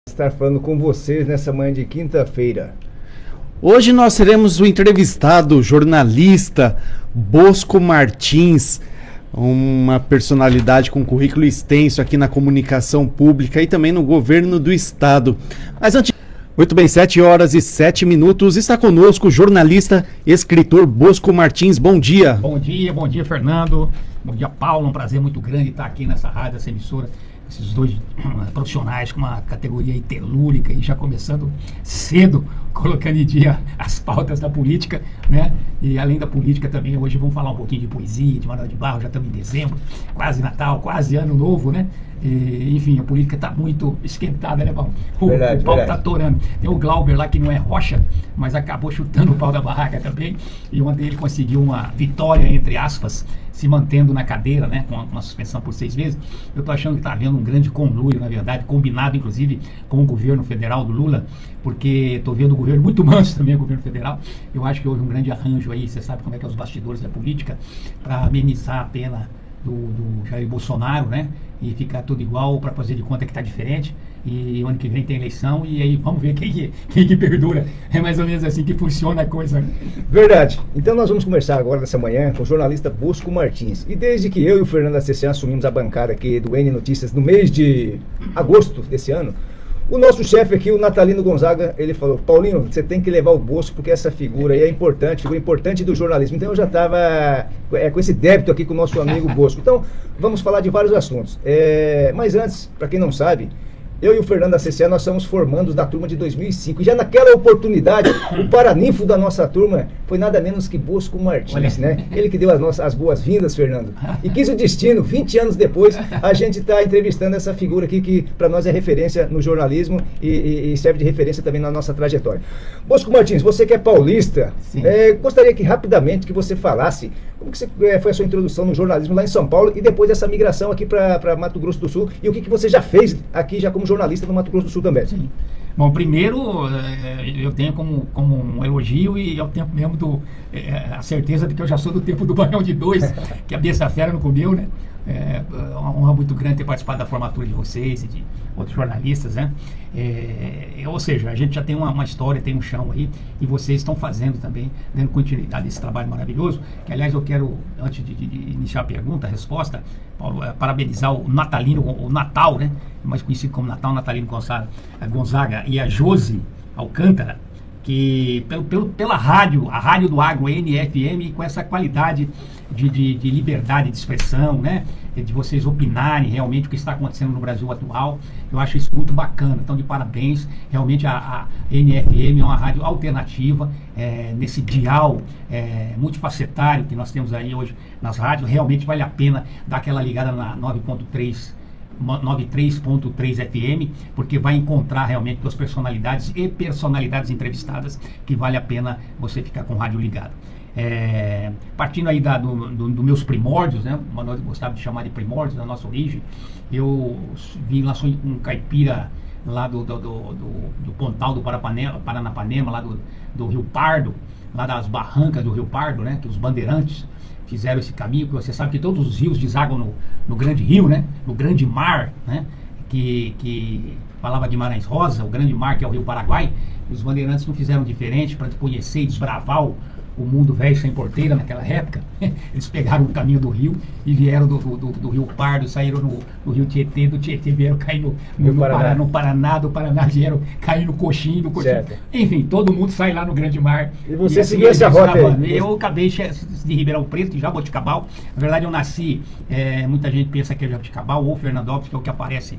Estar falando com vocês nessa manhã de quinta-feira. Hoje nós teremos o entrevistado, jornalista Bosco Martins, uma personalidade com currículo extenso aqui na comunicação pública e também no governo do estado. Mas antes... Muito bem, 7h07, está conosco o jornalista, escritor Bosco Martins. Bom dia. Bom dia, Fernando. Bom dia, Paulo. Um prazer muito grande estar aqui nessa rádio, essa emissora. Esses dois profissionais com uma categoria aí telúrica e já começando cedo, colocando em dia as pautas da política, né? E além da política também, hoje vamos falar um pouquinho de poesia, de Manuel de Barros, já estamos em dezembro, quase Natal, quase Ano Novo, né? E, enfim, a política está muito esquentada, né, Paulo? O pau está atorando. Tem o Glauber lá que não é rocha, mas acabou chutando o pau da barraca também. E ontem ele conseguiu uma vitória, entre aspas, se mantendo na cadeira, né, com uma suspensão por 6 meses. Eu estou achando que está havendo um grande conluio, na verdade, combinado inclusive com o governo federal do Lula, porque estou vendo o governo muito manso também, o governo federal. Eu acho que houve um grande arranjo aí, você sabe como é que é os bastidores da política, para amenizar a pena do Jair Bolsonaro, né? E ficar tudo igual para fazer de conta que está diferente. E o ano que vem tem eleição e aí vamos ver quem que perdura. É mais ou menos assim que funciona a coisa, né? Verdade. Então nós vamos conversar agora nessa manhã com o jornalista Bosco Martins. E desde que eu e o Fernando Acessian assumimos a bancada aqui do N Notícias no mês de agosto desse ano, o nosso chefe aqui, o Natalino Gonzaga, ele falou: Paulinho, você tem que levar o Bosco porque essa figura aí é importante, figura importante do jornalismo. Então eu já estava com esse débito aqui com o nosso amigo Bosco. Então vamos falar de vários assuntos. Mas antes, para quem não sabe, eu e o Fernando Acessian, nós somos formandos da turma de 2005. E já naquela oportunidade, o paraninfo da nossa turma foi nada menos que Bosco Martins, né? Ele que deu as boas-vindas, Fernando. E quis o destino, 20 anos depois, a gente está entrevistando essa figura aqui que para nós é referência no jornalismo e serve de referência também na nossa trajetória. Bosco Martins, você que é paulista, gostaria que rapidamente que você falasse como que foi a sua introdução no jornalismo lá em São Paulo e depois dessa migração aqui para Mato Grosso do Sul e o que você já fez aqui já como jornalista no Mato Grosso do Sul também. Sim. Bom, primeiro eu tenho como um elogio e ao tempo mesmo a certeza de que eu já sou do tempo do Baião de Dois, que a besta fera não comeu, né? É uma honra muito grande ter participado da formatura de vocês e de outros jornalistas, né? Ou seja, a gente já tem uma história, tem um chão aí, e vocês estão fazendo também, dando continuidade a esse trabalho maravilhoso, que aliás eu quero, antes de iniciar a resposta, Paulo, parabenizar o Natalino, o Natal, né? Mais conhecido como Natalino Gonzaga e a Josi Alcântara, que pela rádio, a rádio do Agro, NFM, com essa qualidade de liberdade de expressão, né? De vocês opinarem realmente o que está acontecendo no Brasil atual, eu acho isso muito bacana, então de parabéns. Realmente a NFM é uma rádio alternativa, nesse dial multifacetário que nós temos aí hoje nas rádios, realmente vale a pena dar aquela ligada na 93.3 FM, porque vai encontrar realmente duas personalidades e personalidades entrevistadas que vale a pena você ficar com o rádio ligado. Partindo aí dos meus primórdios, né? Nós gostava de chamar de primórdios, da nossa origem. Eu vim lá, sou um caipira lá do Pontal do Paranapanema, lá do Rio Pardo, lá das barrancas do Rio Pardo, né? Que os bandeirantes fizeram esse caminho, que você sabe que todos os rios desaguam no grande rio, né? No grande mar, né? Que falava Guimarães Rosa, o grande mar que é o Rio Paraguai. Os bandeirantes não fizeram diferente para conhecer e desbravar o mundo velho sem porteira naquela época. Eles pegaram o caminho do rio e vieram do Rio Pardo, saíram no Rio Tietê, do Tietê vieram cair no Paraná, do Paraná vieram cair no Coxim, do Coxim. Certo. Enfim, todo mundo sai lá no grande mar. E você seguiu essa rota aí? Eu acabei de Ribeirão Preto, de Jaboticabal. Na verdade eu nasci, muita gente pensa que é Jaboticabal ou Fernandópolis, que é o que aparece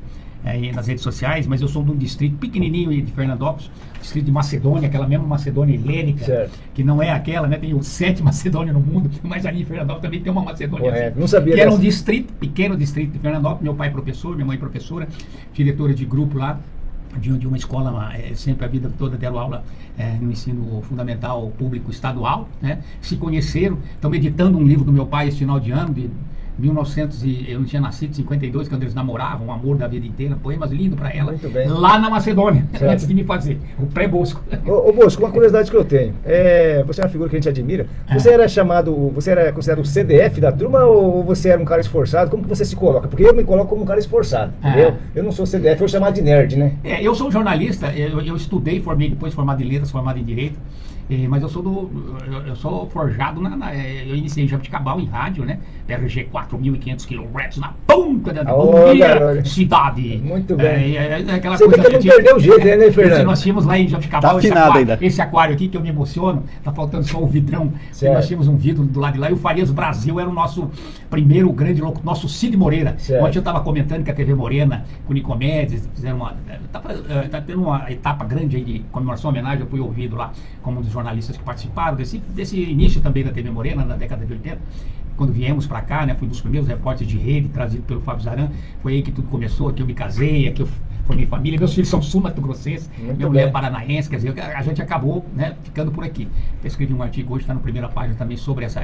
nas redes sociais, mas eu sou de um distrito pequenininho de Fernandópolis, distrito de Macedônia, aquela mesma Macedônia helênica, certo, que não é aquela, né? Tem 7 Macedônias no mundo, mas ali em Fernandópolis também tem uma Macedônia assim, não sabia que era um pequeno distrito de Fernandópolis. Meu pai é professor, minha mãe é professora, diretora de grupo lá, de uma escola, sempre a vida toda deram aula no ensino fundamental público estadual, né? Se conheceram, estão editando um livro do meu pai esse final de ano, eu não tinha nascido em 52, quando eles namoravam, o amor da vida inteira, poemas lindos para ela, Muito bem. lá na Macedônia, Certo. antes de me fazer, o pré-Bosco. Ô Bosco, uma curiosidade que eu tenho. Você é uma figura que a gente admira. Você era considerado o CDF da turma ou você era um cara esforçado? Como que você se coloca? Porque eu me coloco como um cara esforçado, entendeu? Eu não sou CDF, eu sou chamado de nerd, né? Eu sou jornalista, eu estudei, formei depois, formado em letras, formado em direito. Mas eu sou forjado eu iniciei em Jabuticabal em rádio, né? PRG 4.500 kHz na ponta da cidade. Muito bem. Aquela Você coisa tem que não perder o jeito, né, Fernando? Nós tínhamos lá em Jabuticabal esse aquário aqui que eu me emociono, tá faltando só o vidrão. Nós tínhamos um vidro do lado de lá e o Farias Brasil era o nosso primeiro grande louco, nosso Cid Moreira. Ontem eu estava comentando que a TV Morena, com o Nicomedes, fizeram tá tendo uma etapa grande aí de comemoração, homenagem, eu fui ouvido lá como um dos jornalistas que participaram desse início também da TV Morena, na década de 80, quando viemos para cá, né, fui um dos primeiros repórteres de rede, trazido pelo Fábio Zaran, foi aí que tudo começou, aqui eu me casei, aqui eu formei família, meus filhos são sul-mato-grossenses, minha mulher é paranaense, quer dizer, a gente acabou, né, ficando por aqui. Eu escrevi um artigo hoje, está na primeira página também, sobre essa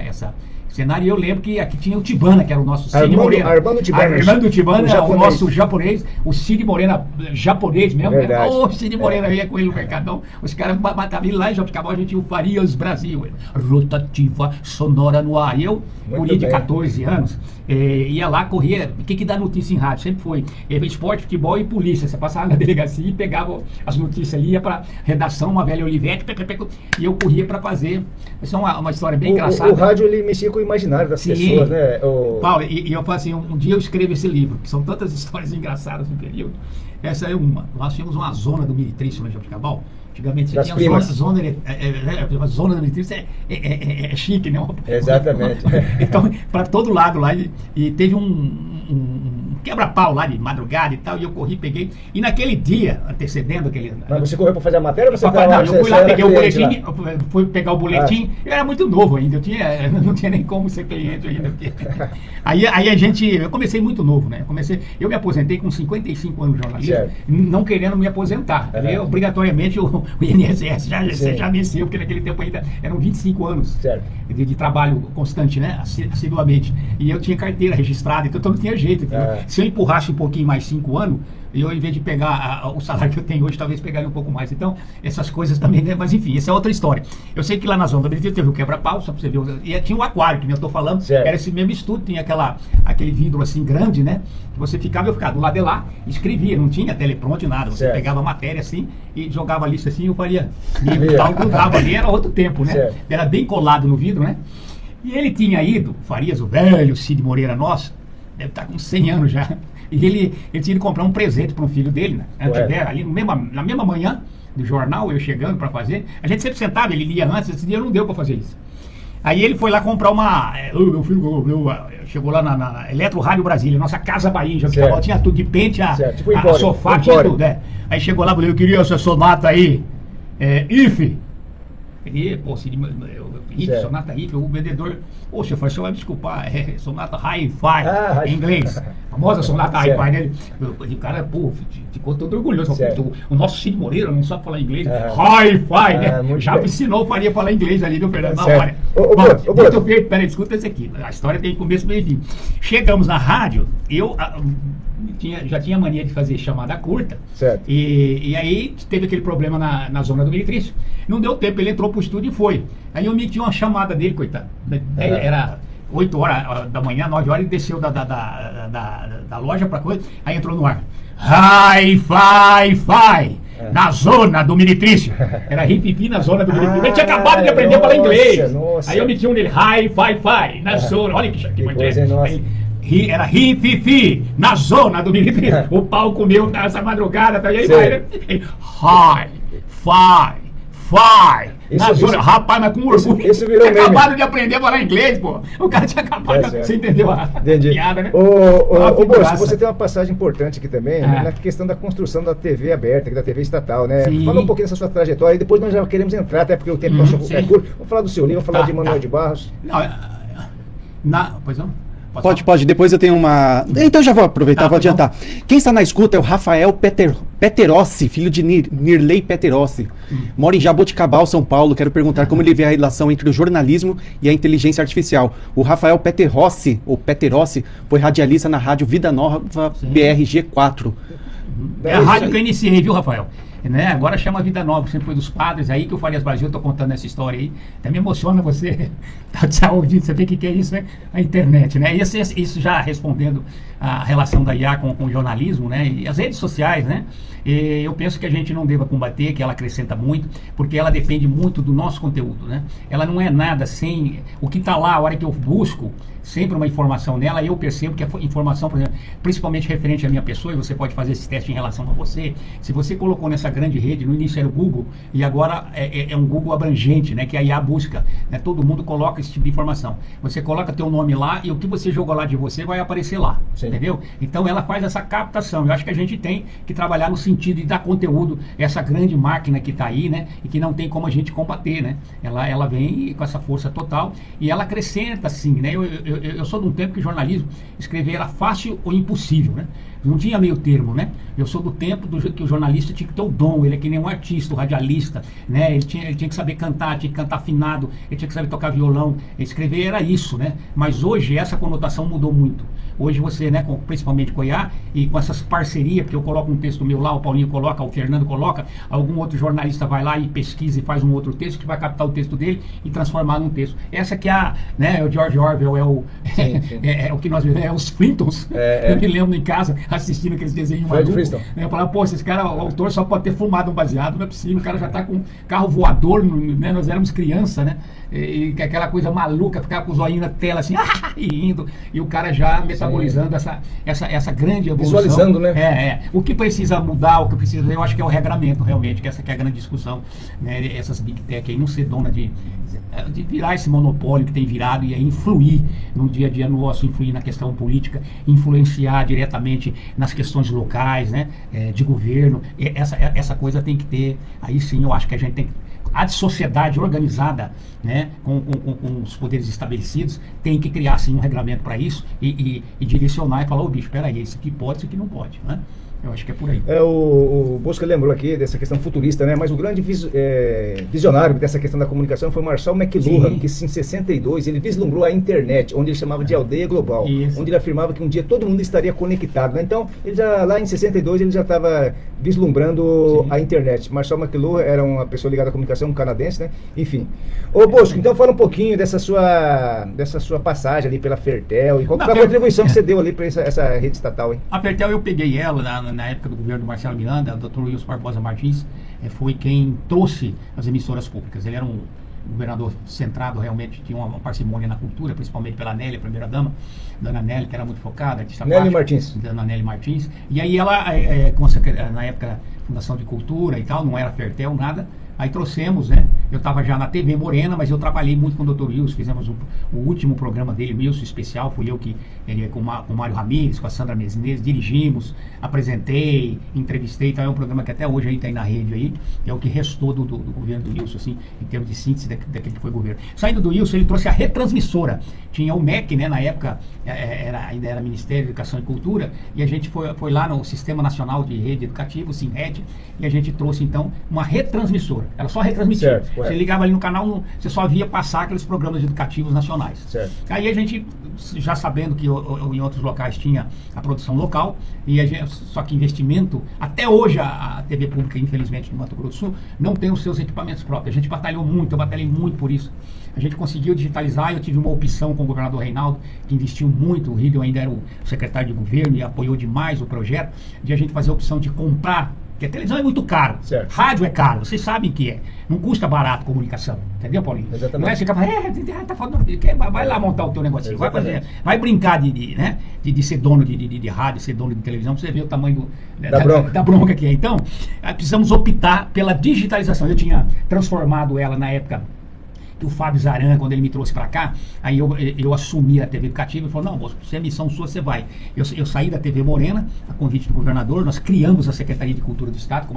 cenário, e eu lembro que aqui tinha o Tibana, que era o nosso Cid Morena. Armando Tibana, o nosso japonês, o Cid Morena japonês mesmo, né? O Cid Morena ia com ele no Mercadão, os caras matavam ele lá em Jabuticabal, a gente tinha o Farias Brasil, rotativa, sonora no ar, e eu, guri de 14 anos, ia lá, corria, o que dá notícia em rádio? Sempre foi esporte, futebol e polícia, você passava na delegacia e pegava as notícias ali, ia pra redação, uma velha Olivete, e eu corria pra fazer, isso é uma história bem engraçada. O rádio, ele mexia com o imaginário das pessoas, né? Paulo, e eu falo assim, um dia eu escrevo esse livro, que são tantas histórias engraçadas no período. Essa é uma. Nós tínhamos uma zona do militrício no Jabuticabal. Antigamente você tinha a zona do militrício, é chique, né? Exatamente. Então, para todo lado lá, e teve um quebra-pau lá de madrugada e tal, e eu corri, peguei, e naquele dia, antecedendo aquele... Mas você correu para fazer a matéria ou você eu fui lá, peguei o boletim, fui pegar o boletim, eu era muito novo ainda, não tinha nem como ser cliente ainda. Aí eu comecei muito novo, né? Eu me aposentei com 55 anos de jornalismo, não querendo me aposentar. Obrigatoriamente o INSS já venceu, porque naquele tempo ainda eram 25 anos de trabalho constante, né? Assiduamente. E eu tinha carteira registrada, então não tinha jeito. Se eu empurrasse um pouquinho mais 5 anos, eu, em vez de pegar o salário que eu tenho hoje, talvez pegaria um pouco mais. Então, essas coisas também, né? Mas enfim, essa é outra história. Eu sei que lá na zona do Benedito teve o quebra-pau, só pra você ver, e tinha um aquário, que nem eu tô falando, era esse mesmo estúdio, tinha aquele vidro assim grande, né? Que você eu ficava do lado de lá, escrevia, não tinha teleprompter, nada. Você pegava a matéria assim e jogava a lista assim, e eu faria livro tal, grudava ali, era outro tempo, né? Era bem colado no vidro, né? E ele tinha ido, Farias, o velho Cid Moreira nosso, deve estar com 100 anos já. E ele tinha ido comprar um presente para um filho dele, né? Ali na mesma manhã do jornal, eu chegando para fazer. A gente sempre sentava, ele lia antes, esse dia não deu para fazer isso. Aí ele foi lá comprar meu filho chegou lá na Eletro Rádio Brasília, nossa Casa Bahia, já tinha tudo de pente, tipo sofá, tinha tudo, né? Aí chegou lá e falou, eu queria essa sonata aí, IF. Ele, pô, sonata IF, o vendedor, poxa, o senhor vai me desculpar, sonata Hi-Fi, em inglês, famosa sonata Hi-Fi, né? O cara, pô, ficou todo orgulhoso, o nosso Cid Moreira não sabe falar inglês, Hi-Fi, né? Já me ensinou o Faria a falar inglês ali, viu, Fernando, na hora. Peraí, escuta esse aqui, a história tem começo, meio e fim. Chegamos na rádio, eu já tinha mania de fazer chamada curta, e aí teve aquele problema na zona do militrício. Não deu tempo, ele entrou pro estúdio e foi. Aí eu meti uma chamada dele, coitado. Era 8 horas da manhã, 9 horas, ele desceu da loja pra coisa, aí entrou no ar. Hi-fi! Na zona do militrício. Era hippie na zona do militrício. Ele tinha acabado de aprender a falar inglês. Aí eu meti um dele, hi-fi, na zona. Olha que coisa. Era hi-fi, na zona do militrício. O pau comeu nessa madrugada. E aí vai, né? Hi-fi. Rapaz, mas com orgulho. Isso virou meme. Acabaram de aprender a falar inglês, pô. O cara tinha acabado de... Você entendeu a piada, né? Ô Bosco, você tem uma passagem importante aqui também, na questão da construção da TV aberta, da TV estatal, né? Fala um pouquinho dessa sua trajetória e depois nós já queremos entrar, até porque o tempo é curto. Vamos falar do seu livro, vamos falar de Manuel de Barros. Pois não? Pode. Depois eu tenho uma... Então já vou aproveitar, vou adiantar. Quem está na escuta é o Rafael Peterossi, filho de Nirley Peterossi. Mora em Jaboticabal, São Paulo. Quero perguntar como ele vê a relação entre o jornalismo e a inteligência artificial. O Rafael Peterossi, ou Peterossi, foi radialista na rádio Vida Nova BRG4. É a rádio que eu iniciei, viu, Rafael? Né? Agora chama Vida Nova, sempre foi dos padres, aí que o Farias Brasil, eu tô contando essa história aí, até me emociona você tá ouvindo, você vê o que é isso, né? A internet, né? E isso já respondendo a relação da IA com o jornalismo, né? E as redes sociais, né? E eu penso que a gente não deva combater, que ela acrescenta muito, porque ela depende muito do nosso conteúdo, né? Ela não é nada sem o que está lá, a hora que eu busco sempre uma informação nela, eu percebo que a informação, por exemplo, principalmente referente à minha pessoa, e você pode fazer esse teste em relação a você, se você colocou nessa grande rede, no início era o Google, e agora é um Google abrangente, né, que a IA busca, né, todo mundo coloca esse tipo de informação. Você coloca teu nome lá e o que você jogou lá de você vai aparecer lá, entendeu? Então ela faz essa captação. Eu acho que a gente tem que trabalhar no sentido de dar conteúdo a essa grande máquina que está aí, né, e que não tem como a gente combater, né? Ela vem com essa força total e ela acrescenta, sim, né? Eu sou de um tempo que o jornalismo escrever era fácil ou impossível, né? Não tinha meio termo, né? Eu sou do tempo que o jornalista tinha que ter o dom, ele é que nem um artista, o radialista, né? Ele tinha que saber cantar, tinha que cantar afinado, ele tinha que saber tocar violão, escrever era isso, né? Mas hoje essa conotação mudou muito. Hoje você, né, principalmente com a IA e com essas parcerias, porque eu coloco um texto meu lá, o Paulinho coloca, o Fernando coloca, algum outro jornalista vai lá e pesquisa e faz um outro texto que vai captar o texto dele e transformar num texto. Essa que é né, o George Orwell, é o que nós vemos, os Flintons. Eu me lembro em casa assistindo aqueles desenhos malucos. Eu falava, pô, esse cara, o autor só pode ter fumado um baseado, não é possível, o cara já tá com carro voador, né? Nós éramos criança, né? E aquela coisa maluca, ficava com os olhinhos na tela assim, e indo, e o cara já metabolizando essa grande evolução. Visualizando, né? O que precisa mudar, o que precisa, eu acho que é o regramento, realmente, que essa que é a grande discussão, né? Essas Big Tech aí, não ser dona de virar esse monopólio que tem virado e influir no dia a dia nosso, influir na questão política, influenciar diretamente nas questões locais, né? De governo. Essa coisa tem que ter, aí sim eu acho que a gente tem a sociedade organizada, né, com os poderes estabelecidos, tem que criar sim um regulamento para isso e direcionar e falar, ô bicho, peraí, isso aqui pode, isso aqui não pode, né? Eu acho que é por aí. O Bosca lembrou aqui dessa questão futurista, né? Mas o grande visionário dessa questão da comunicação foi Marshall McLuhan, que em 62 ele vislumbrou a internet, onde ele chamava de aldeia global, onde ele afirmava que um dia todo mundo estaria conectado, né? Então, ele já, lá em 62 ele já estava vislumbrando a internet. Marshall McLuhan era uma pessoa ligada à comunicação, um canadense, né? Enfim. Ô Bosco, então fala um pouquinho dessa sua passagem ali pela Fertel e qual foi a contribuição que você deu ali para essa rede estatal, hein? A Fertel eu peguei ela na época do governo do Marcelo Miranda, o Dr. Wilson Barbosa Martins foi quem trouxe as emissoras públicas. Ele era um governador centrado, realmente tinha uma parcimônia na cultura, principalmente pela Nélia, a primeira-dama, Dona Nélia, que era muito focada, artista Nélia Martins. Dona Nélia Martins. E aí ela, na época, Fundação de Cultura e tal, não era Fertel, nada. Aí trouxemos, né? Eu estava já na TV Morena, mas eu trabalhei muito com o Dr. Wilson, fizemos o último programa dele, o Wilson Especial, fui eu que, com o Mário Ramírez, com a Sandra Menezes, dirigimos, apresentei, entrevistei, então é um programa que até hoje aí tem na rede aí, é o que restou do governo do Wilson, assim, em termos de síntese daquele que foi governo. Saindo do Wilson, ele trouxe a retransmissora, tinha o MEC, né, na época, ainda era Ministério da Educação e Cultura, e a gente foi lá no Sistema Nacional de Rede Educativa, o SINRED, e a gente trouxe, então, uma retransmissora. Ela só retransmitia. Você ligava ali no canal, você só via passar aqueles programas educativos nacionais. Certo. Aí a gente, já sabendo que em outros locais tinha a produção local, e só que investimento, até hoje a TV pública, infelizmente, no Mato Grosso do Sul, não tem os seus equipamentos próprios. A gente batalhou muito, eu batalhei muito por isso. A gente conseguiu digitalizar, eu tive uma opção com o governador Reinaldo, que investiu muito, o Rídio ainda era o secretário de governo e apoiou demais o projeto, de a gente fazer a opção de comprar, porque a televisão é muito caro, certo. Rádio é caro, vocês sabem que é. Não custa barato comunicação, entendeu, Paulinho? Exatamente. Não é você tá falando, vai lá montar o teu negocinho, vai brincar de ser dono de rádio, ser dono de televisão, pra você ver o tamanho da bronca que é. Então, precisamos optar pela digitalização. Eu tinha transformado ela na época que o Fábio Zaran, quando ele me trouxe para cá, aí eu assumi a TV Educativa e falou, não, Bosco, se é missão sua, você vai. Eu saí da TV Morena, a convite do governador, nós criamos a Secretaria de Cultura do Estado com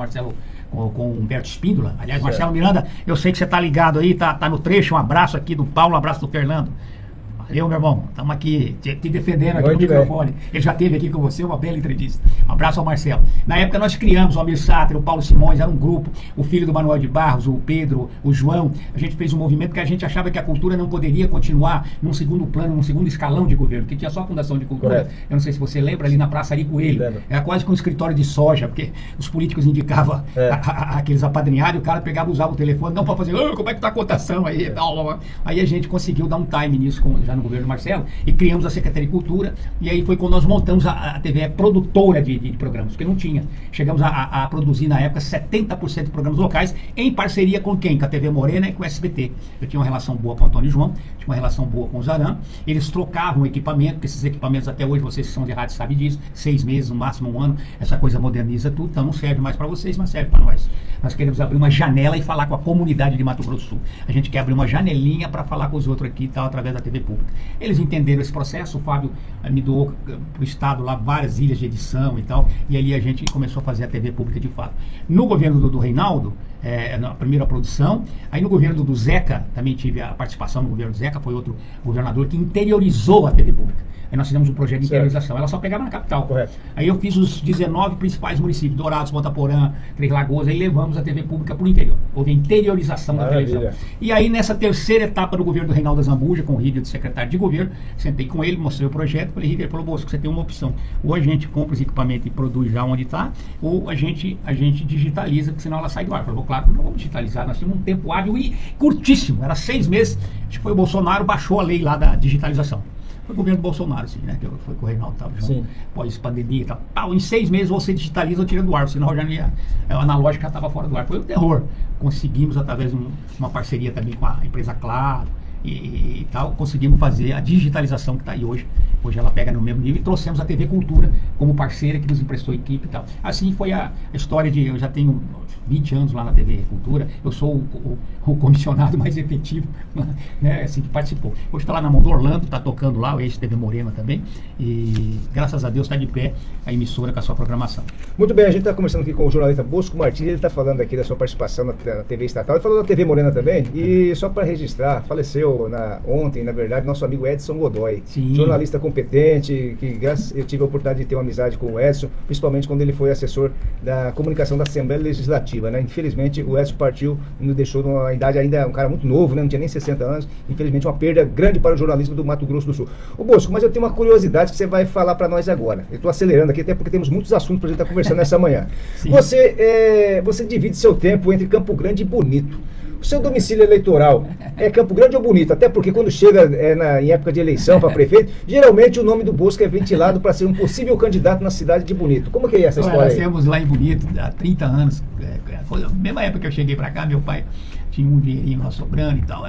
o Humberto Espíndola. Aliás, Marcelo Miranda, eu sei que você tá ligado aí, tá no trecho, um abraço aqui do Paulo, um abraço do Fernando. meu irmão, estamos aqui te defendendo aqui no Muito microfone. Ele já esteve aqui com você, uma bela entrevista. Um abraço ao Marcelo. Na época nós criamos o Almir Sater, o Paulo Simões, era um grupo, o filho do Manuel de Barros, o Pedro, o João. A gente fez um movimento porque a gente achava que a cultura não poderia continuar num segundo plano, num segundo escalão de governo, que tinha só a Fundação de Cultura. Correto. Eu não sei se você lembra, ali na Praça Ari Coelho. Lembro. Era quase que um escritório de soja, porque os políticos indicavam aqueles apadrinhados, o cara pegava, usava o telefone, não para fazer, como é que tá a cotação aí e tal. Aí a gente conseguiu dar um time nisso já no governo Marcelo e criamos a Secretaria de Cultura, e aí foi quando nós montamos a TV produtora de programas, porque não tinha. Chegamos a produzir na época 70% de programas locais, em parceria com quem? Com a TV Morena e com o SBT. Eu tinha uma relação boa com o Antônio João, tinha uma relação boa com o Zaran, eles trocavam equipamento, porque esses equipamentos até hoje, vocês que são de rádio sabem disso, 6 meses, no máximo 1 ano, essa coisa moderniza tudo, então não serve mais para vocês, mas serve para nós. Nós queremos abrir uma janela e falar com a comunidade de Mato Grosso do Sul. A gente quer abrir uma janelinha para falar com os outros aqui e tal, através da TV pública. Eles entenderam esse processo, o Fábio me doou para o estado lá várias ilhas de edição e tal, e ali a gente começou a fazer a TV pública de fato. No governo do Reinaldo, na primeira produção, aí no governo do Zeca, também tive a participação no governo do Zeca, foi outro governador que interiorizou a TV pública. Aí nós fizemos um projeto de interiorização. Ela só pegava na capital. Correto. Aí eu fiz os 19 principais municípios, Dourados, Botaporã, Três Lagoas, aí levamos a TV pública para o interior. Houve a interiorização da televisão. E aí nessa terceira etapa do governo do Reinaldo Zambuja, com o Rídio de secretário de governo, sentei com ele, mostrei o projeto, falei, Rídio, ele falou, Bosco, você tem uma opção. Ou a gente compra os equipamentos e produz já onde está, ou a gente digitaliza, porque senão ela sai do ar. Eu falei, claro, não vamos digitalizar, nós temos um tempo hábil e curtíssimo, era 6 meses, acho que foi o Bolsonaro, baixou a lei lá da digitalização. Foi o governo Bolsonaro, assim, né? Que foi com o Reinaldo, pós-pandemia e tal. Em 6 meses você digitaliza ou tira do ar, senão já não ia, a analógica estava fora do ar. Foi um terror. Conseguimos, através de uma parceria também com a empresa Claro e tal, conseguimos fazer a digitalização que está aí hoje. Hoje ela pega no mesmo nível e trouxemos a TV Cultura como parceira que nos emprestou equipe e tal. Assim foi a história de, eu já tenho 20 anos lá na TV Cultura, eu sou o comissionado mais efetivo, né, assim, que participou. Hoje está lá na mão do Orlando, está tocando lá, o ex-TV Morena também, e graças a Deus está de pé a emissora com a sua programação. Muito bem, a gente está conversando aqui com o jornalista Bosco Martins, ele está falando aqui da sua participação na TV estatal, ele falou da TV Morena também, e só para registrar, faleceu ontem, na verdade, nosso amigo Edson Godoy, Sim. jornalista competente, que eu tive a oportunidade de ter uma amizade com o Edson, principalmente quando ele foi assessor da comunicação da Assembleia Legislativa, né? Infelizmente o Edson partiu e nos deixou numa idade ainda, um cara muito novo, né? Não tinha nem 60 anos, infelizmente uma perda grande para o jornalismo do Mato Grosso do Sul. Ô Bosco, mas eu tenho uma curiosidade que você vai falar para nós agora, eu estou acelerando aqui até porque temos muitos assuntos para a gente estar conversando nessa manhã. Você divide seu tempo entre Campo Grande e Bonito. O seu domicílio eleitoral é Campo Grande ou Bonito? Até porque quando chega em época de eleição para prefeito, geralmente o nome do Bosco é ventilado para ser um possível candidato na cidade de Bonito. Como que é essa história Nós aí? temos lá em Bonito há 30 anos, foi a mesma época que eu cheguei para cá, meu pai tinha um dinheirinho lá sobrando e tal,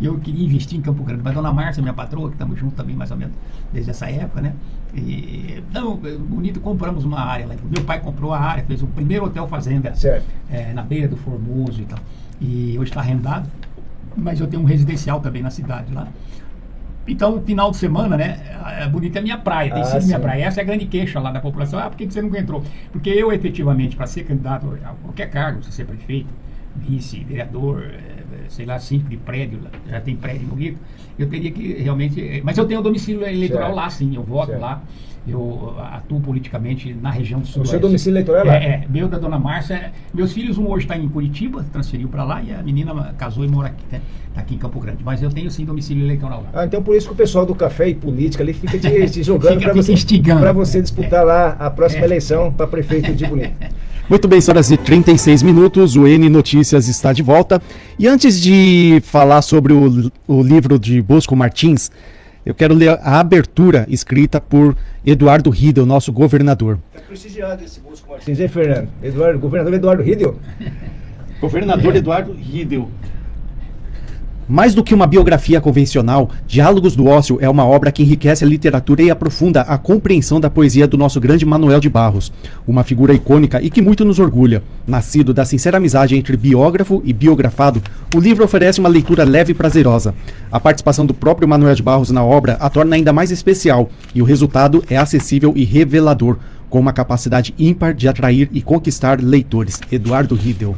eu queria investir em Campo Grande, mas Dona Márcia, minha patroa, que estamos juntos também mais ou menos desde essa época, né? E, não, Bonito, compramos uma área lá, meu pai comprou a área, fez o primeiro hotel fazenda na beira do Formoso e tal. E hoje está arrendado, mas eu tenho um residencial também na cidade lá. Então, final de semana, né? Bonito é minha praia, tem sido minha praia. Essa é a grande queixa lá da população. Por que você não entrou? Porque eu, efetivamente, para ser candidato a qualquer cargo, se ser prefeito, vice, vereador, sei lá, síndico de prédio, já tem prédio em Bonito, eu teria que realmente... Mas eu tenho domicílio eleitoral lá, sim, eu voto lá. Eu atuo politicamente na região do Sul. O seu domicílio eleitoral é lá? Meu da Dona Márcia. Meus filhos, um hoje está em Curitiba, transferiu para lá, e a menina casou e mora aqui, né? Está aqui em Campo Grande. Mas eu tenho sim domicílio eleitoral lá. Então por isso que o pessoal do café e política ali fica te jogando para você disputar lá a próxima eleição para prefeito de Bonito. Muito bem, senhoras e 36 minutos, o N Notícias está de volta. E antes de falar sobre o livro de Bosco Martins, eu quero ler a abertura escrita por Eduardo Riedel, nosso governador. Está prestigiado esse Bosco Martins, hein, Fernando? Governador Eduardo Riedel? Governador Eduardo Riedel. Mais do que uma biografia convencional, Diálogos do Ócio é uma obra que enriquece a literatura e aprofunda a compreensão da poesia do nosso grande Manuel de Barros, uma figura icônica e que muito nos orgulha. Nascido da sincera amizade entre biógrafo e biografado, o livro oferece uma leitura leve e prazerosa. A participação do próprio Manuel de Barros na obra a torna ainda mais especial, e o resultado é acessível e revelador, com uma capacidade ímpar de atrair e conquistar leitores. Eduardo Riedel.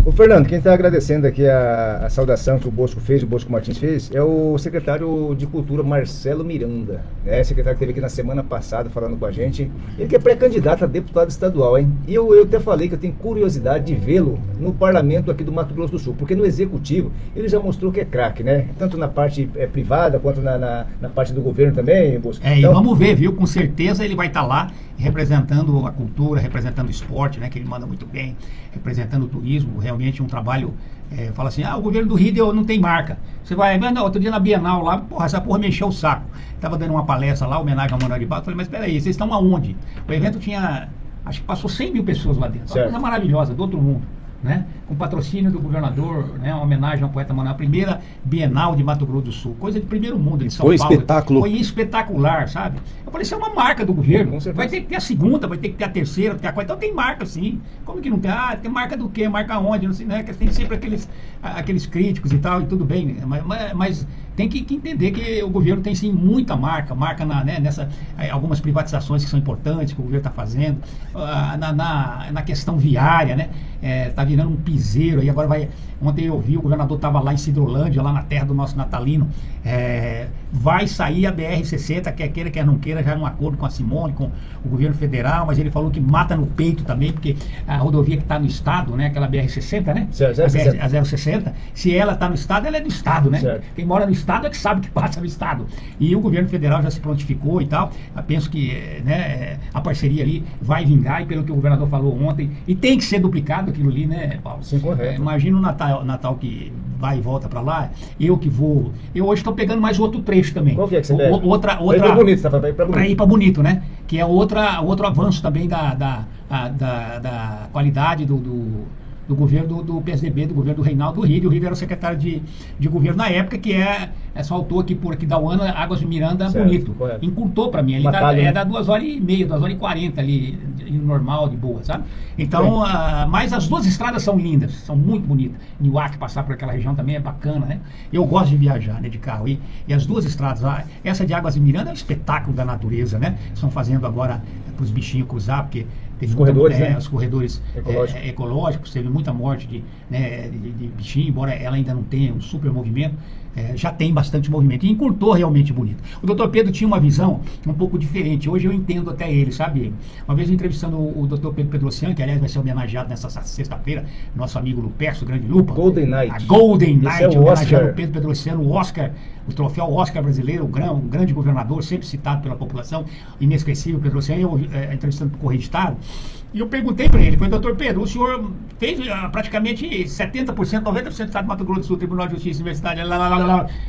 Ô Fernando, quem está agradecendo aqui a saudação que o Bosco fez, o Bosco Martins fez, é o secretário de Cultura, Marcelo Miranda. É, secretário que esteve aqui na semana passada falando com a gente. Ele que é pré-candidato a deputado estadual, hein? E eu até falei que eu tenho curiosidade de vê-lo no parlamento aqui do Mato Grosso do Sul, porque no executivo ele já mostrou que é craque, né? Tanto na parte privada quanto na parte do governo também, Bosco. E vamos ver, viu? Com certeza ele vai estar lá representando a cultura, representando o esporte, né? Que ele manda muito bem, representando o turismo, realmente um trabalho, fala assim, o governo do Rio não tem marca. Você vai, não, outro dia na Bienal lá, essa porra me encheu o saco. Tava dando uma palestra lá, homenagem ao Manuel de Barros, falei, mas peraí, vocês estão aonde? O evento tinha, acho que passou 100 mil pessoas lá dentro, uma coisa maravilhosa, do outro mundo. Né? Com patrocínio do governador, né? Uma homenagem ao poeta Manuel, a primeira Bienal de Mato Grosso do Sul, coisa de primeiro mundo de São Paulo. Espetáculo. Foi espetacular, sabe? Eu falei, isso é uma marca do governo. Vai ter que ter a segunda, vai ter que ter a terceira, ter a quarta. Então tem marca, sim. Como que não tem? Tem marca do quê? Marca onde? Não sei, né? Que tem sempre aqueles críticos e tal, e tudo bem. Mas tem que entender que o governo tem sim muita marca nessa algumas privatizações que são importantes que o governo está fazendo, na questão viária, né? Está virando um piseiro aí, agora vai. Ontem eu vi, o governador estava lá em Cidrolândia, lá na terra do nosso natalino. Vai sair a BR-60, quer queira, quer não queira, já num acordo com a Simone, com o governo federal, mas ele falou que mata no peito também, porque a rodovia que está no estado, né? Aquela BR-60, né? A 060, se ela está no estado, ela é do estado, né? Certo. Quem mora no estado é que sabe que passa no estado. E o governo federal já se prontificou e tal. Eu penso que a parceria ali vai vingar, e pelo que o governador falou ontem, e tem que ser duplicado aquilo ali, né, Paulo? Sim, correto. Imagina o Natal que vai e volta para lá, eu que vou. Eu hoje estou pegando mais outro trecho também. Qual que é que você pega? Outra Para ir para Bonito, tá? Para ir para Bonito, né? Que é outro avanço também da qualidade do governo do PSDB, do governo do Reinaldo Rio. O Rio era o secretário de governo na época, que saltou aqui por Aquidauana, Águas de Miranda, certo, Bonito. Correto. Encurtou para mim. Ele dá 2h30, 2h40 ali, normal, de boa, sabe? Então, mas as duas estradas são lindas, são muito bonitas. Niuaque, passar por aquela região também é bacana, né? Eu gosto de viajar, né, de carro. E as duas estradas, essa de Águas de Miranda é um espetáculo da natureza, né? Estão fazendo agora para os bichinhos cruzar, porque teve os corredores ecológicos, teve muita morte de bichinho, embora ela ainda não tenha um super movimento, já tem bastante movimento, e encurtou realmente bonito. O doutor Pedro tinha uma visão um pouco diferente, hoje eu entendo até ele, sabe? Uma vez entrevistando o doutor Pedro Pedrocian, que aliás vai ser homenageado nessa sexta-feira, nosso amigo Lupercio, grande Lupa. Golden Night. A Golden Night, homenageando o Oscar. Pedro Pedrocian, o Oscar, o troféu Oscar brasileiro, um grande governador, sempre citado pela população, inesquecível, Pedrocian. Eu entrevistando para o Correio de Estado, e eu perguntei para ele, doutor Pedro, o senhor fez praticamente 70%, 90% do estado do Mato Grosso do Sul, Tribunal de Justiça, Universidade,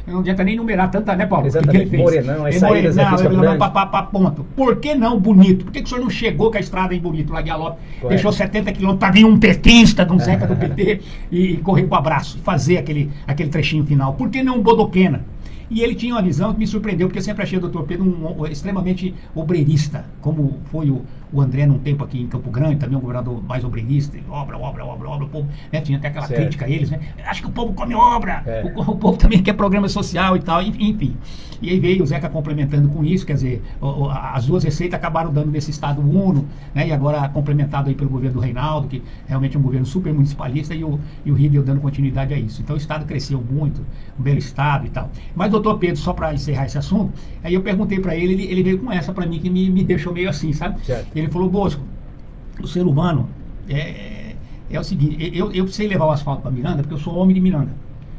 não adianta nem numerar tanta, né, Paulo? Exatamente. Que ele fez? Morenão, as saídas aqui, ponto. Por que não Bonito? Por que o senhor não chegou com a estrada em Bonito, lá de Galope, deixou 70 quilômetros para vir um petista, de um Zeca do PT, e correr com o abraço, fazer aquele trechinho final? Por que não Bodoquena? E ele tinha uma visão que me surpreendeu, porque eu sempre achei o doutor Pedro extremamente obreirista, como foi o André num tempo aqui em Campo Grande, também um governador mais obreirista, obra, o povo, né, tinha até aquela crítica a eles, né? Acho que o povo come obra, o povo também quer programa social e tal, enfim. E aí veio o Zeca complementando com isso, quer dizer, as duas receitas acabaram dando nesse estado uno, né? E agora complementado aí pelo governo do Reinaldo, que realmente é um governo super municipalista, e o Rio deu dando continuidade a isso. Então o estado cresceu muito, um belo estado e tal. Mas doutor Pedro, só para encerrar esse assunto, aí eu perguntei para ele veio com essa para mim, que me deixou meio assim, sabe? Certo. Ele falou, Bosco, o ser humano é o seguinte, eu precisei levar o asfalto para Miranda porque eu sou homem de Miranda.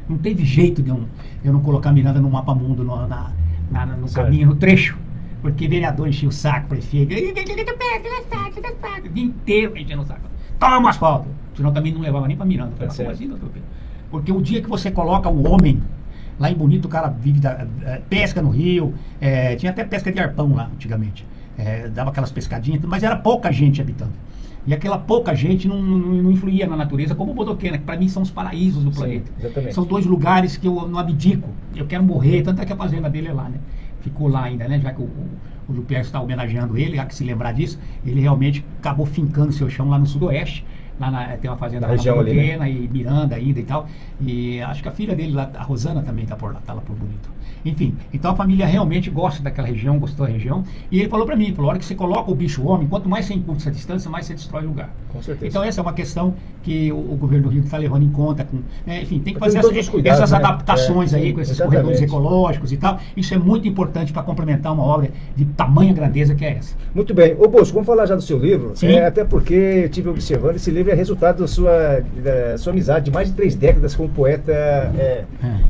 Não teve jeito de eu não colocar Miranda no mapa mundo, no caminho, no trecho, porque vereador enchia o saco, prefeito, o dia inteiro enchendo o saco. Toma asfalto! Senão também não levava nem para Miranda. Eu falei, como assim, doutor Pedro? Porque o dia que você coloca o homem lá em Bonito, o cara vive pesca no rio, tinha até pesca de arpão lá antigamente, dava aquelas pescadinhas, mas era pouca gente habitando. E aquela pouca gente não influía na natureza, como o Bodoquena, que para mim são os paraísos do planeta. Exatamente. São dois lugares que eu não abdico, eu quero morrer, tanto é que a fazenda dele é lá, né? Ficou lá ainda, né? Já que o Lupercio está homenageando ele, há que se lembrar disso, ele realmente acabou fincando seu chão lá no sudoeste, tem uma fazenda Na lá região na ali, né? Pequena e Miranda ainda e tal. E acho que a filha dele lá, a Rosana também tá por lá, tá lá por Bonito. Enfim, então a família realmente gosta daquela região, gostou da região. E ele falou para mim, falou, a hora que você coloca o bicho homem, quanto mais você encurta essa distância, mais você destrói o lugar. Com certeza. Então essa é uma questão que o governo do Rio está levando em conta. Enfim, tem que fazer todos os cuidados, essas né? adaptações aí Sim, com esses exatamente. corredores ecológicos e tal. Isso é muito importante para complementar uma obra de tamanha grandeza que é essa. Muito bem. Ô Bosco, vamos falar já do seu livro. Sim. Até porque eu estive observando, esse livro é resultado da sua amizade de mais de 3 décadas com o poeta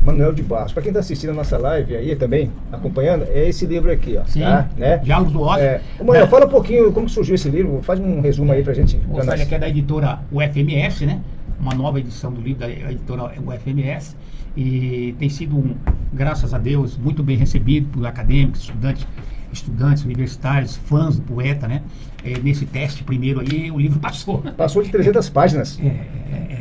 Manuel de Barros. Para quem está assistindo a nossa live aí também, acompanhando, é esse livro aqui, ó. Sim, Tá? Né? Diálogos do Ócio. Ô, Manuel, fala um pouquinho como surgiu esse livro, faz um resumo aí pra gente. O Ofélia, que é da editora UFMS, né? Uma nova edição do livro da editora UFMS. E tem sido, graças a Deus, muito bem recebido por acadêmicos, estudantes universitários, fãs do poeta, né? Nesse teste primeiro aí, o livro passou. Passou de 300 páginas.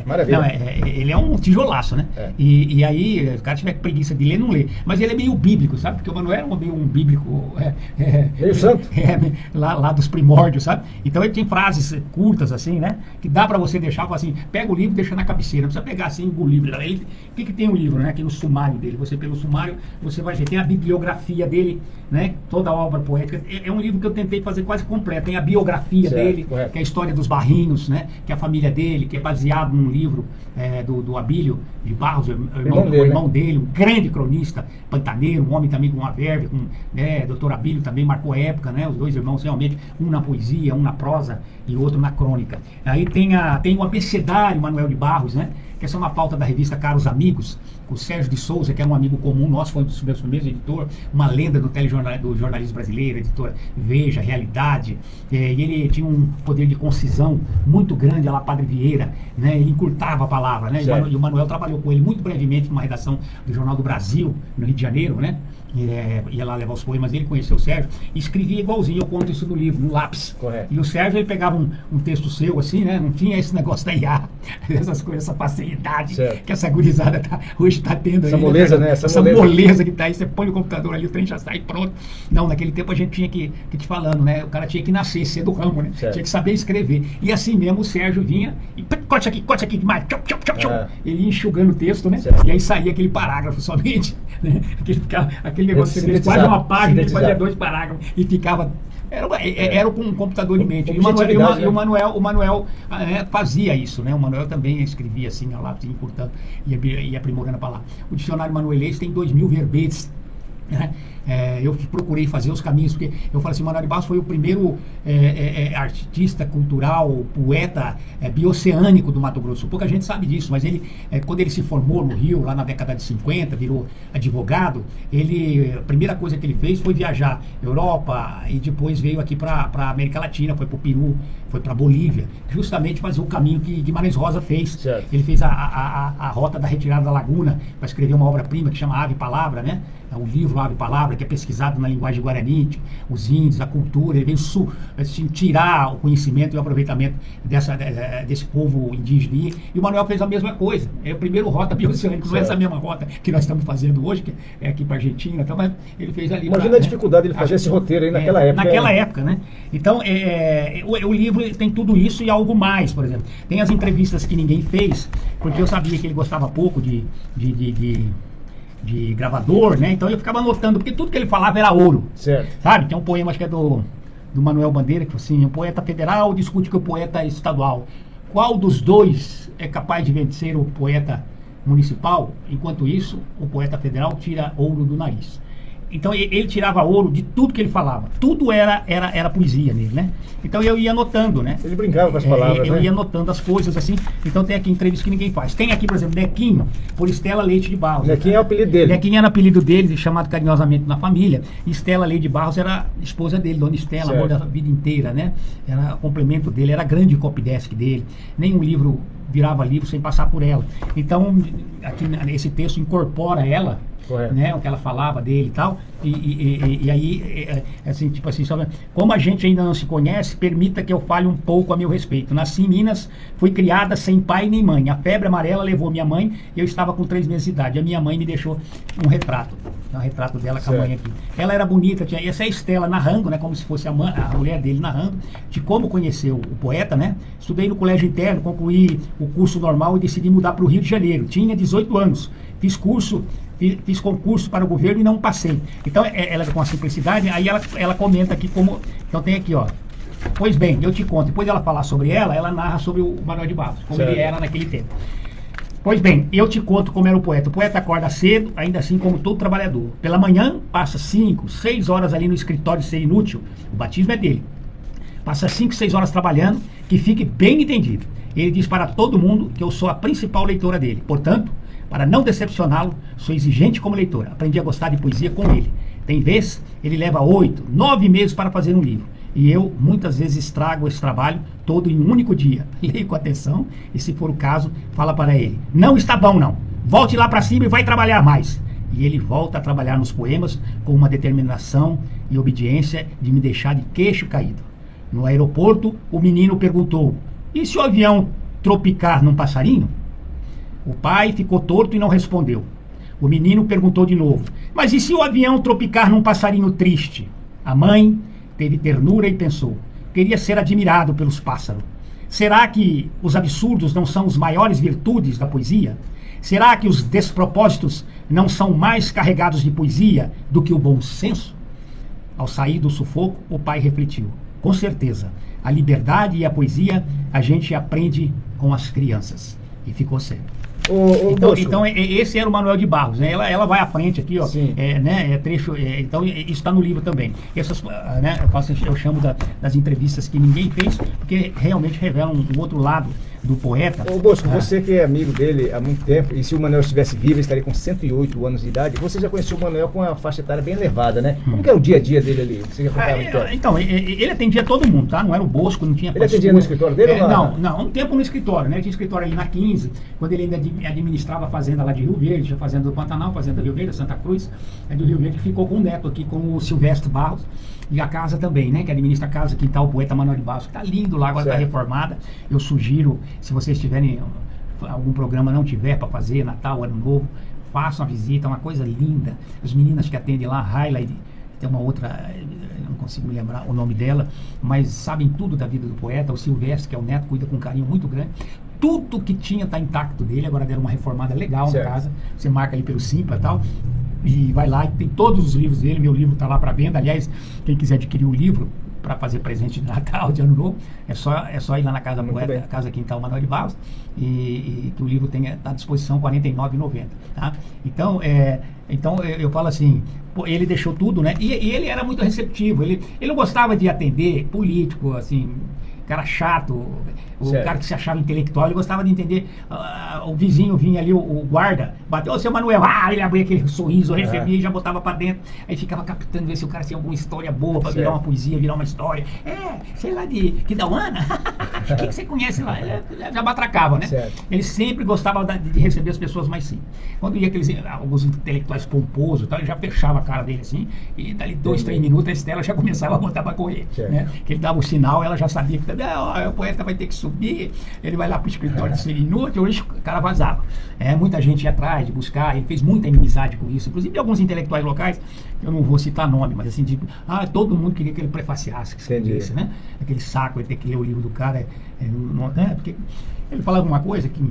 Maravilha. Não, ele é um tijolaço, né? E aí, o cara tiver preguiça de ler, não lê. Mas ele é meio bíblico, sabe? Porque o Manuel é meio um bíblico... meio santo. Lá dos primórdios, sabe? Então ele tem frases curtas, assim, né? Que dá pra você deixar, fala assim, pega o livro e deixa na cabeceira. Não precisa pegar assim, engolir. O que tem o livro, né? Aqui no sumário dele. Você, pelo sumário, você vai ver. Tem a bibliografia dele, né? Toda a obra poética. É um livro que eu tentei fazer quase completo. Tem a biografia dele, correto. que é a história dos Barrinhos, né? Que é a família dele, que é baseado num livro do Abílio de Barros, o irmão dele, um grande cronista, pantaneiro, um homem também com uma verve, Dr. Abílio também marcou a época, né? Os dois irmãos realmente, um na poesia, um na prosa e outro na crônica. Aí tem o abecedário Manuel de Barros, né? Que essa é uma pauta da revista Caros Amigos, com o Sérgio de Souza, que era um amigo comum nosso, foi um dos meus primeiros editores, uma lenda do jornalismo brasileiro, editora Veja, Realidade, e ele tinha um poder de concisão muito grande, lá Padre Vieira, né? Ele encurtava a palavra, né? E o Manuel trabalhou com ele muito brevemente numa redação do Jornal do Brasil, no Rio de Janeiro, né? Ia lá levar os poemas dele, conheceu o Sérgio, e escrevia igualzinho, eu conto isso no livro, no lápis. Correto. E o Sérgio, ele pegava um texto seu, assim, né? Não tinha esse negócio da IA, essas coisas, essa facilidade que essa gurizada hoje está tendo. Essa aí, moleza, né? Essa moleza que tá aí, você põe o computador ali, o trem já sai pronto. Não, naquele tempo a gente tinha que te falando, né? O cara tinha que nascer, ser do ramo, né? Certo. Tinha que saber escrever. E assim mesmo o Sérgio vinha e corte aqui demais. Ele ia enxugando o texto, né? Certo. E aí saía aquele parágrafo somente, né? Aquele negócio que você fez quase uma página, ele fazia 2 parágrafos e ficava. Era com um computador de mente. E o Manuel fazia isso, né? O Manuel também escrevia assim, a lápis, encurtando e aprimorando a palavra. O dicionário Manuelês tem 2.000 verbetes. Né? Eu procurei fazer os caminhos, porque eu falei assim, Manuel de Barros foi o primeiro artista cultural, poeta bioceânico do Mato Grosso. Pouca gente sabe disso, mas ele, quando ele se formou no Rio, lá na década de 50, virou advogado, a primeira coisa que ele fez foi viajar Europa e depois veio aqui para a América Latina, foi para o Peru, foi para a Bolívia, justamente fazer o caminho que Guimarães Rosa fez. Certo. Ele fez a rota da retirada da laguna para escrever uma obra-prima que chama Ave Palavra, né? O livro Ave Palavra, que é pesquisado na linguagem guarani, os índios, a cultura. Ele veio assim, tirar o conhecimento e o aproveitamento desse povo indígena. E o Manuel fez a mesma coisa. É o primeiro rota bioceânica, não é essa mesma rota que nós estamos fazendo hoje, que é aqui para a Argentina, então, mas ele fez ali. Imagina a dificuldade de ele fazer esse roteiro aí naquela época. Naquela época, né? Então, o livro tem tudo isso e algo mais, por exemplo. Tem as entrevistas que ninguém fez, porque eu sabia que ele gostava pouco de gravador, né? Então eu ficava anotando, porque tudo que ele falava era ouro. Certo. Sabe? Tem um poema, acho que é do Manuel Bandeira, que assim, o poeta federal discute com o poeta estadual. Qual dos dois é capaz de vencer o poeta municipal? Enquanto isso, o poeta federal tira ouro do nariz. Então ele tirava ouro de tudo que ele falava. Tudo era poesia nele, né? Então eu ia anotando, né? Ele brincava com as palavras, eu né? ia anotando as coisas assim. Então tem aqui entrevistas que ninguém faz. Tem aqui, por exemplo, Nequinho, por Estela Leite de Barros. Nequinho é o apelido dele. Nequinho era o apelido dele, chamado carinhosamente na família. E Estela Leite de Barros era esposa dele, Dona Estela, Certo. amor da vida inteira, né? Era complemento dele, era grande copydesk dele. Nenhum livro virava livro sem passar por ela. Então, aqui nesse texto incorpora ela Correto. né? O que ela falava dele e tal. E aí, assim, tipo assim, como a gente ainda não se conhece, permita que eu fale um pouco a meu respeito. Nasci em Minas, fui criada sem pai nem mãe. A febre amarela levou minha mãe e eu estava com 3 meses de idade. A minha mãe me deixou um retrato dela com a mãe aqui. Ela era bonita, essa é a Estela narrando, né? Como se fosse a mulher dele narrando, de como conheceu o poeta, né? Estudei no colégio interno, concluí o curso normal e decidi mudar para o Rio de Janeiro. Tinha 18 anos. Fiz concurso para o governo e não passei. Então, ela com a simplicidade, aí ela comenta aqui como... Então tem aqui, ó. Pois bem, eu te conto. Depois dela falar sobre ela narra sobre o Manuel de Barros, como ele era naquele tempo. Pois bem, eu te conto como era o poeta. O poeta acorda cedo, ainda assim como todo trabalhador. Pela manhã, passa 5, 6 horas ali no escritório de ser inútil. O batismo é dele. Passa 5, 6 horas trabalhando, que fique bem entendido. Ele diz para todo mundo que eu sou a principal leitora dele. Portanto, para não decepcioná-lo, sou exigente como leitora. Aprendi a gostar de poesia com ele. Tem vez, ele leva 8, 9 meses para fazer um livro. E eu, muitas vezes, estrago esse trabalho todo em um único dia. Leio com atenção e, se for o caso, fala para ele: não está bom, não. Volte lá para cima e vai trabalhar mais. E ele volta a trabalhar nos poemas com uma determinação e obediência de me deixar de queixo caído. No aeroporto, o menino perguntou: e se o avião tropicar num passarinho? O pai ficou torto e não respondeu. O menino perguntou de novo: mas e se o avião tropicar num passarinho triste? A mãe teve ternura e pensou: queria ser admirado pelos pássaros. Será que os absurdos não são as maiores virtudes da poesia? Será que os despropósitos não são mais carregados de poesia do que o bom senso? Ao sair do sufoco, o pai refletiu: com certeza, a liberdade e a poesia a gente aprende com as crianças. E ficou sério. Então esse era o Manuel de Barros, né? Ela vai à frente aqui, ó, trecho, então isso está no livro também. Essas, né, eu chamo das entrevistas que ninguém fez, porque realmente revelam um outro lado do poeta. Ô Bosco, você que é amigo dele há muito tempo, e se o Manuel estivesse vivo, ele estaria com 108 anos de idade, você já conheceu o Manuel com uma faixa etária bem elevada, né? Como que era o dia a dia dele ali? Você Então, ele atendia todo mundo, tá? Não era o Bosco, não tinha... Ele atendia no escritório dele? Não, um tempo no escritório, né? Tinha escritório ali na 15, quando ele ainda administrava a fazenda lá de Rio Verde, tinha fazenda do Pantanal, fazenda do Rio Verde, Santa Cruz, do Rio Verde, que ficou com o neto aqui, com o Silvestre Barros, e a casa também, né? Que administra a casa, quintal, o poeta Manuel de Barros, que tá lindo lá, agora está reformada. Eu sugiro, se vocês tiverem algum programa, não tiver para fazer, Natal, Ano Novo, façam a visita, é uma coisa linda. As meninas que atendem lá, Highlight, tem uma outra, não consigo me lembrar o nome dela, mas sabem tudo da vida do poeta. O Silvestre, que é o neto, cuida com um carinho muito grande. Tudo que tinha está intacto dele, agora deram uma reformada legal na casa. Você marca ali pelo Simpla e tal, e vai lá, e tem todos os livros dele. Meu livro está lá para venda. Aliás, quem quiser adquirir o livro para fazer presente de Natal, de Ano Novo, é só ir lá na Casa Poeta, Casa Quintal Manuel de Barros, e que o livro está à disposição, R$ 49,90. Tá? Então, eu falo assim, pô, ele deixou tudo, né? E ele era muito receptivo, ele não gostava de atender político, assim, cara chato, o cara que se achava intelectual. Ele gostava de entender. O vizinho vinha ali, o guarda, bateu: ô, seu Manuel, ele abria aquele sorriso, recebia e já botava pra dentro. Aí ficava captando, ver se o cara tinha alguma história boa pra virar uma poesia, virar uma história. Sei lá, de Kidauana, o que você conhece lá? Ele já batracava, né? Ele sempre gostava de receber as pessoas mais simples. Quando ia alguns intelectuais pomposos, ele já fechava a cara dele assim, e dali 2, 3 minutos a Estela já começava a botar pra correr, né? Que ele dava o sinal, ela já sabia que o poeta vai ter que subir, ele vai lá pro escritório de ser inútil. Hoje o cara vazava. Muita gente ia atrás de buscar, ele fez muita inimizade com isso, inclusive alguns intelectuais locais, eu não vou citar nome, mas assim, tipo, todo mundo queria que ele prefaciasse, que escrevesse, né? Aquele saco, ele ter que ler o livro do cara, porque ele falava uma coisa que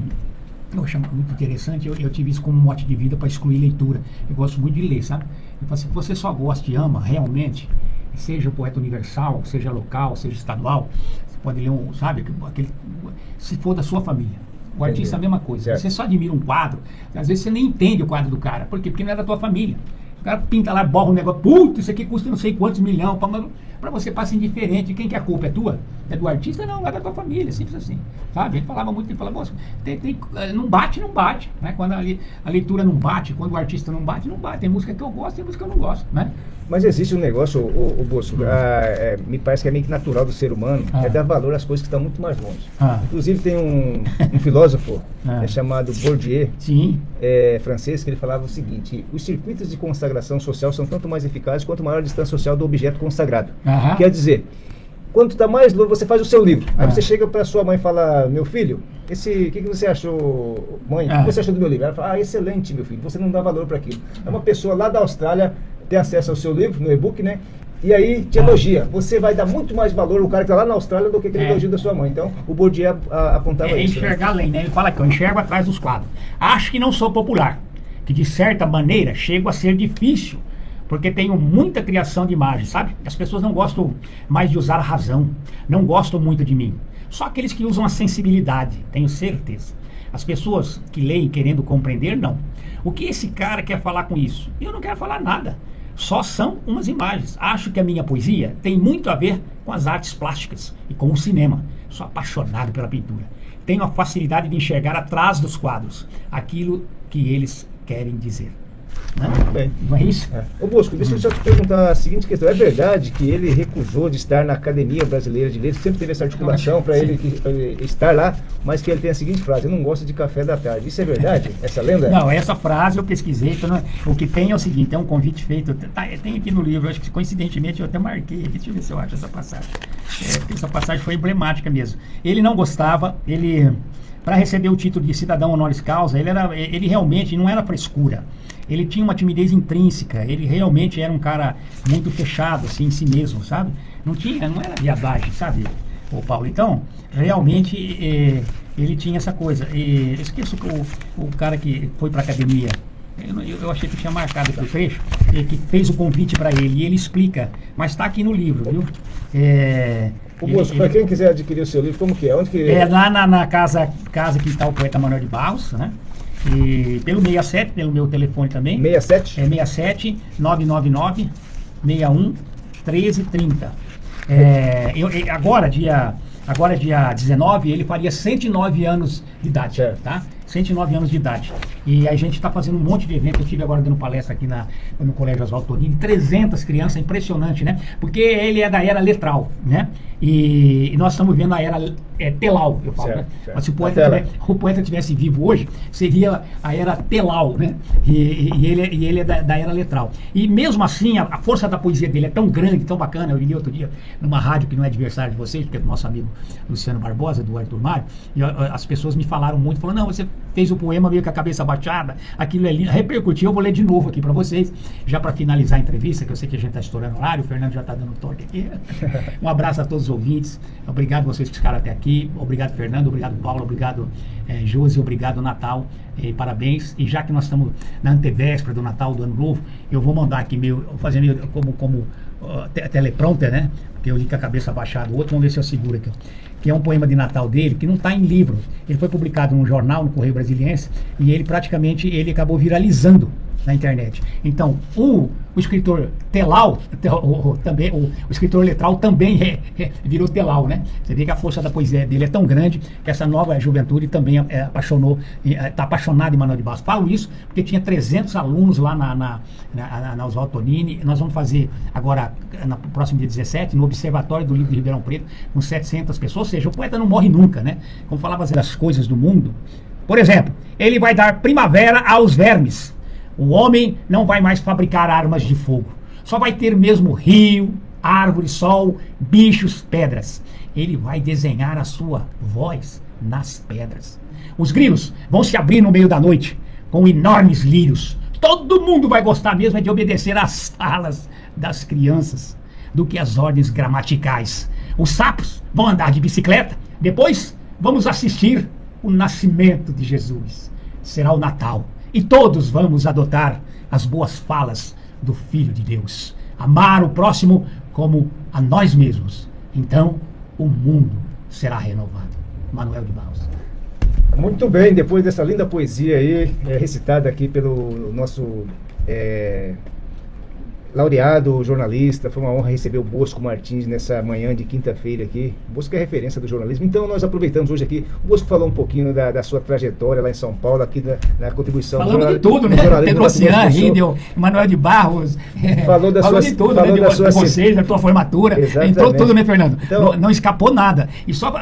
eu achava muito interessante. Eu tive isso como mote de vida para excluir leitura. Eu gosto muito de ler, sabe? Ele falou assim: você só gosta e ama realmente, seja poeta universal, seja local, seja estadual, você pode ler se for da sua família. O artista é a mesma coisa. Você só admira um quadro, às vezes você nem entende o quadro do cara. Por quê? Porque não é da tua família. O cara pinta lá, borra um negócio, isso aqui custa não sei quantos milhões, para você passa indiferente. Quem que a culpa? É tua? É do artista? Não, é da tua família, simples assim. Sabe? Ele falava muito, ele falava: não bate, né? Quando a leitura não bate, quando o artista não bate. Tem música que eu gosto, tem música que eu não gosto, né? Mas existe um negócio, o Bosco, me parece que é meio que natural do ser humano, é dar valor às coisas que estão muito mais longe. Inclusive tem um filósofo chamado Bourdieu, Sim. Francês, que ele falava o seguinte: os circuitos de consagração social são tanto mais eficazes quanto maior a distância social do objeto consagrado. Quer dizer, quando está mais longe, você faz o seu livro. Aí você chega para sua mãe e fala: meu filho, o que você achou, mãe? O que você achou do meu livro? Ela fala: excelente, meu filho, você não dá valor para aquilo. É uma pessoa lá da Austrália, tem acesso ao seu livro, no e-book, né? E aí te elogia. Você vai dar muito mais valor ao cara que está lá na Austrália do que aquele elogio da sua mãe. Então, o Bourdieu apontava isso. Enxergar além, né? Ele fala que eu enxergo atrás dos quadros. Acho que não sou popular, que de certa maneira chego a ser difícil, porque tenho muita criação de imagens, sabe? As pessoas não gostam mais de usar a razão, não gostam muito de mim. Só aqueles que usam a sensibilidade, tenho certeza. As pessoas que leem querendo compreender, não. O que esse cara quer falar com isso? Eu não quero falar nada. Só são umas imagens. Acho que a minha poesia tem muito a ver com as artes plásticas e com o cinema. Sou apaixonado pela pintura. Tenho a facilidade de enxergar atrás dos quadros aquilo que eles querem dizer. Bem. Não é isso? Ô Bosco, deixa eu só te perguntar a seguinte questão. É verdade que ele recusou de estar na Academia Brasileira de Letras, sempre teve essa articulação para ele estar lá, mas que ele tem a seguinte frase: eu não gosto de café da tarde. Isso é verdade? Essa lenda? Não, essa frase eu pesquisei. Então, o que tem é o seguinte: é um convite feito. Tem aqui no livro, acho que coincidentemente eu até marquei aqui. Deixa eu ver se eu acho essa passagem. Porque essa passagem foi emblemática mesmo. Ele não gostava, para receber o título de cidadão honoris causa, ele realmente não era frescura. Ele tinha uma timidez intrínseca, ele realmente era um cara muito fechado, assim, em si mesmo, sabe? Não era viadagem, sabe, o Paulo? Então, realmente, ele tinha essa coisa. Eu esqueço o cara que foi para a academia, eu achei que tinha marcado aqui o trecho, que fez o convite para ele, e ele explica, mas está aqui no livro, viu? Bosco, para quem quiser adquirir o seu livro, como que é? Onde que é? Lá na casa que está o poeta Manuel de Barros, né? E pelo 67, pelo meu telefone também. 67? 67 999 61 1330. Agora, dia 19, ele faria 109 anos de idade, tá? 109 anos de idade. E a gente está fazendo um monte de evento. Eu estive agora dando palestra aqui no Colégio Oswaldo Tonini, 300 crianças, impressionante, né? Porque ele é da era letral, né? E nós estamos vendo a era telau, eu falo, né? Mas se o poeta tivesse vivo hoje, seria a era telau, né? E ele é da era letral. E mesmo assim, a força da poesia dele é tão grande, tão bacana. Eu vi outro dia numa rádio que não é adversário de vocês, que é do nosso amigo Luciano Barbosa, do Arthur Mário, e as pessoas me falaram muito, falaram: não, você fez o poema meio com a cabeça baixada, aquilo é lindo. Repercutiu, eu vou ler de novo aqui para vocês, já para finalizar a entrevista, que eu sei que a gente está estourando o horário, o Fernando já está dando um toque aqui. Um abraço a todos os ouvintes, obrigado vocês que ficaram até aqui, obrigado Fernando, obrigado Paulo, obrigado Josi, obrigado Natal, parabéns. E já que nós estamos na antevéspera do Natal, do Ano Novo, eu vou mandar aqui fazer como teleprompter, né? Porque eu li com a cabeça baixada. O outro, vamos ver se eu seguro aqui, que é um poema de Natal dele, que não está em livro. Ele foi publicado num jornal, no Correio Brasiliense, e ele acabou viralizando na internet. Então, o escritor telau, também, o escritor letral também virou telau, né? Você vê que a força da poesia dele é tão grande que essa nova juventude também está apaixonada em Manuel de Barros. Falo isso porque tinha 300 alunos lá na Oswaldo Tonini. Nós vamos fazer agora, no próximo dia 17, no Observatório do Livro de Ribeirão Preto, com 700 pessoas. Ou seja, o poeta não morre nunca, né? Como falava das coisas do mundo. Por exemplo, ele vai dar primavera aos vermes. O homem não vai mais fabricar armas de fogo. Só vai ter mesmo rio, árvore, sol, bichos, pedras. Ele vai desenhar a sua voz nas pedras. Os grilos vão se abrir no meio da noite com enormes lírios. Todo mundo vai gostar mesmo de obedecer às falas das crianças do que às ordens gramaticais. Os sapos vão andar de bicicleta. Depois vamos assistir o nascimento de Jesus. Será o Natal. E todos vamos adotar as boas falas do Filho de Deus. Amar o próximo como a nós mesmos. Então, o mundo será renovado. Manuel de Barros. Muito bem, depois dessa linda poesia aí, recitada aqui pelo nosso laureado jornalista, foi uma honra receber o Bosco Martins nessa manhã de quinta-feira aqui. O Bosco é referência do jornalismo, então nós aproveitamos hoje aqui. O Bosco falou um pouquinho da sua trajetória lá em São Paulo, aqui da contribuição. Falando de tudo, né? Pedro Ocean, Rídel, Manuel de Barros, falou de tudo, falou né? De vocês, da tua formatura, entrou tudo, né, Fernando? Então, não escapou nada. E só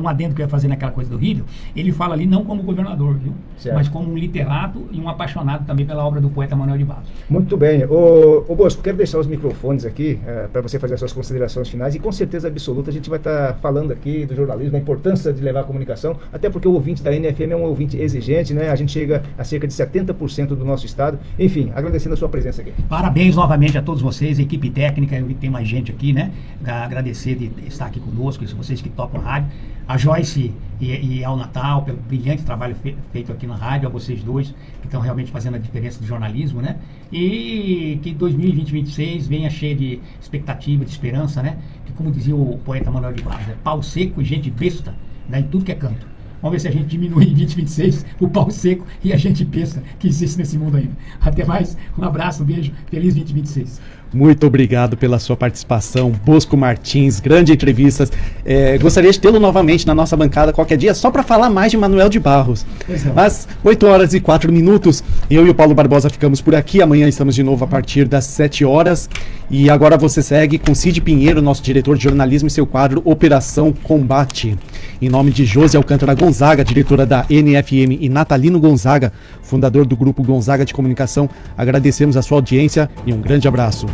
um adendo que eu ia fazer naquela coisa do Rídel, ele fala ali não como governador, viu? Certo. Mas como um literato e um apaixonado também pela obra do poeta Manuel de Barros. Muito bem. Ô Bosco, quero deixar os microfones aqui para você fazer as suas considerações finais e com certeza absoluta a gente vai estar falando aqui do jornalismo, a importância de levar a comunicação, até porque o ouvinte da NFM é um ouvinte exigente, né? A gente chega a cerca de 70% do nosso estado. Enfim, agradecendo a sua presença aqui. Parabéns novamente a todos vocês, a equipe técnica, eu vi que tem mais gente aqui, né? Agradecer de estar aqui conosco, vocês que tocam a rádio, a Joyce e ao Natal, pelo brilhante trabalho feito aqui na rádio, a vocês dois, que estão realmente fazendo a diferença do jornalismo, né? E que 2026 venha cheio de expectativa, de esperança, né? Que, como dizia o poeta Manuel de Barros, é pau seco e gente besta, né? Em tudo que é canto. Vamos ver se a gente diminui em 2026 o pau seco e a gente besta que existe nesse mundo ainda. Até mais, um abraço, um beijo, feliz 2026. Muito obrigado pela sua participação, Bosco Martins, grande entrevista. Gostaria de tê-lo novamente na nossa bancada qualquer dia, só para falar mais de Manuel de Barros. Mas 8h04, eu e o Paulo Barbosa ficamos por aqui. Amanhã estamos de novo a partir das 7h. E agora você segue com Cid Pinheiro, nosso diretor de jornalismo, e seu quadro Operação Combate. Em nome de Josi Alcântara Gonzaga, diretora da NFM, e Natalino Gonzaga, fundador do Grupo Gonzaga de Comunicação, agradecemos a sua audiência e um grande abraço.